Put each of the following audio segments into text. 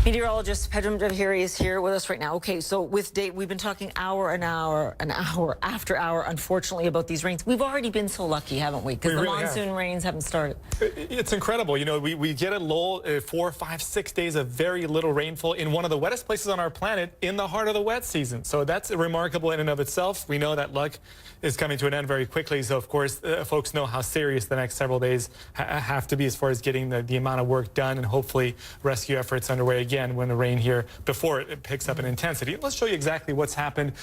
Meteorologist Pedram Javhiri is here with us right now. Okay, so with date, we've been talking hour after hour, unfortunately, about these rains. We've already been so lucky, haven't we? Because the really monsoon rains haven't started. It's incredible. You know, we get a lull, 4, 5, 6 days of very little rainfall in one of the wettest places on our planet in the heart of the wet season. So that's remarkable in and of itself. We know that luck is coming to an end very quickly. So, of course, folks know how serious the next several days have to be as far as getting the amount of work done and hopefully rescue efforts underway again when the rain here before it picks up in intensity. Let's show you exactly what's happened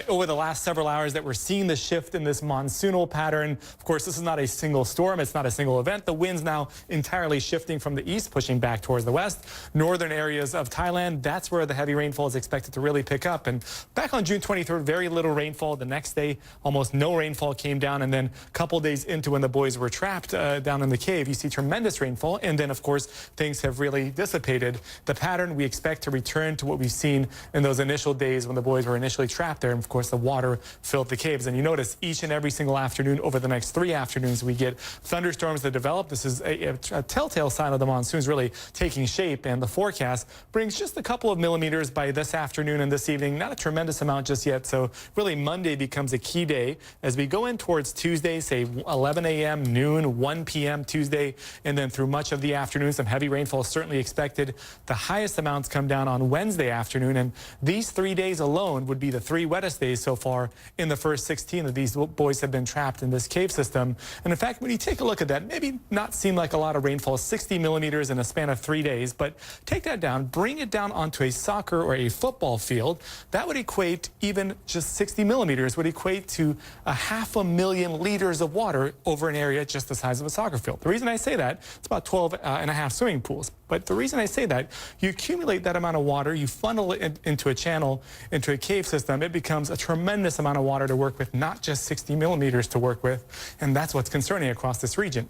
over the last several hours that we're seeing the shift in this monsoonal pattern. Of course, this is not a single storm. It's not a single event. The wind's now entirely shifting from the east, pushing back towards the west. Northern areas of Thailand, that's where the heavy rainfall is expected to really pick up. And back on June 23rd, very little rainfall. The next day, almost no rainfall came down. And then a couple days into when the boys were trapped down in the cave, you see tremendous rainfall. And then, of course, things have really dissipated. The pattern we expect to return to what we've seen in those initial days when the boys were initially trapped there. And of course, the water filled the caves. And you notice each and every single afternoon over the next 3 afternoons, we get thunderstorms that develop. This is a telltale sign of the monsoons really taking shape. And the forecast brings just a couple of millimeters by this afternoon and this evening. Not a tremendous amount just yet. So really Monday becomes a key day as we go in towards Tuesday, say 11 a.m., noon, 1 p.m. Tuesday, and then through much of the afternoon, some heavy rainfall is certainly expected. The highest amounts come down on Wednesday afternoon, and these 3 days alone would be the 3 wettest days so far in the first 16 that these boys have been trapped in this cave system. And in fact, when you take a look at that, maybe not seem like a lot of rainfall, 60 millimeters in a span of 3 days, but take that down, bring it down onto a soccer or a football field. That would equate, even just 60 millimeters would equate to 500,000 liters of water over an area just the size of a soccer field. The reason I say that, it's about 12 and a half swimming pools. But the reason I say that, you accumulate that amount of water, you funnel it into a channel, into a cave system, it becomes a tremendous amount of water to work with, not just 60 millimeters to work with. And that's what's concerning across this region.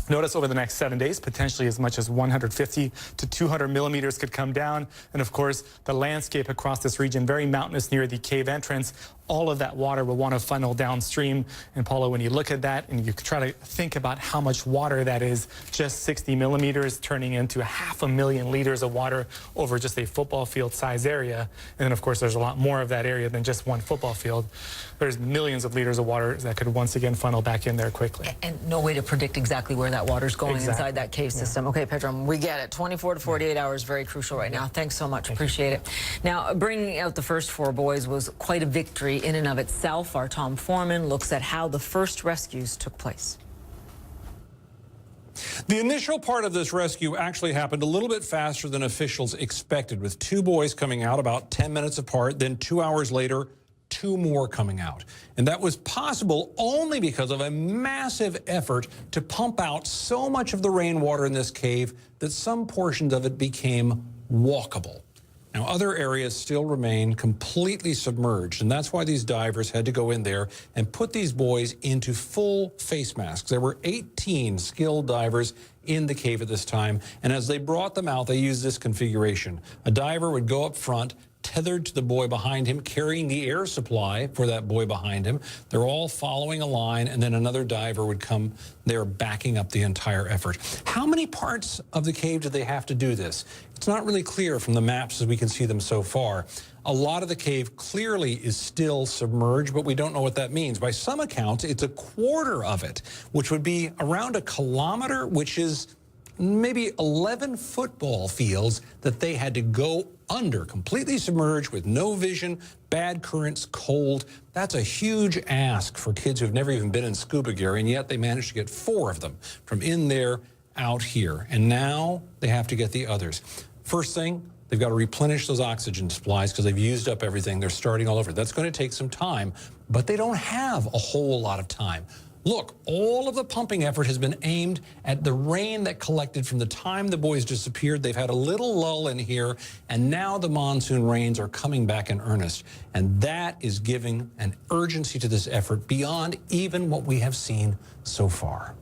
Notice over the next 7 days, potentially as much as 150 to 200 millimeters could come down. And of course, the landscape across this region, very mountainous near the cave entrance, all of that water will want to funnel downstream. And Paula, when you look at that and you try to think about how much water that is, just 60 millimeters turning into 500,000 liters of water over just a football field size area. And then of course, there's a lot more of that area than just one football field. There's millions of liters of water that could once again funnel back in there quickly. And no way to predict exactly where that water's going inside that cave system. Okay, Pedram, we get it. 24 to 48 hours, very crucial right now. Thanks so much. Appreciate it. Now, bringing out the first 4 boys was quite a victory in and of itself. Our Tom Foreman looks at how the first rescues took place. The initial part of this rescue actually happened a little bit faster than officials expected, with 2 boys coming out about 10 minutes apart. Then 2 hours later, 2 more coming out. And that was possible only because of a massive effort to pump out so much of the rainwater in this cave that some portions of it became walkable. Now, other areas still remain completely submerged, and that's why these divers had to go in there and put these boys into full face masks. There were 18 skilled divers in the cave at this time, and as they brought them out, they used this configuration. A diver would go up front, tethered to the boy behind him, carrying the air supply for that boy behind him. They're all following a line, and then another diver would come there backing up the entire effort. How many parts of the cave do they have to do this? It's not really clear from the maps as we can see them so far. A lot of the cave clearly is still submerged, but we don't know what that means. By some accounts, it's a quarter of it, which would be around 1 kilometer, which is maybe 11 football fields that they had to go under, completely submerged with no vision, bad currents, cold. That's a huge ask for kids who've never even been in scuba gear, and yet they managed to get 4 of them from in there out here. And now they have to get the others. First thing, they've got to replenish those oxygen supplies because they've used up everything. They're starting all over. That's going to take some time, but they don't have a whole lot of time. Look, all of the pumping effort has been aimed at the rain that collected from the time the boys disappeared. They've had a little lull in here, and now the monsoon rains are coming back in earnest. And that is giving an urgency to this effort beyond even what we have seen so far.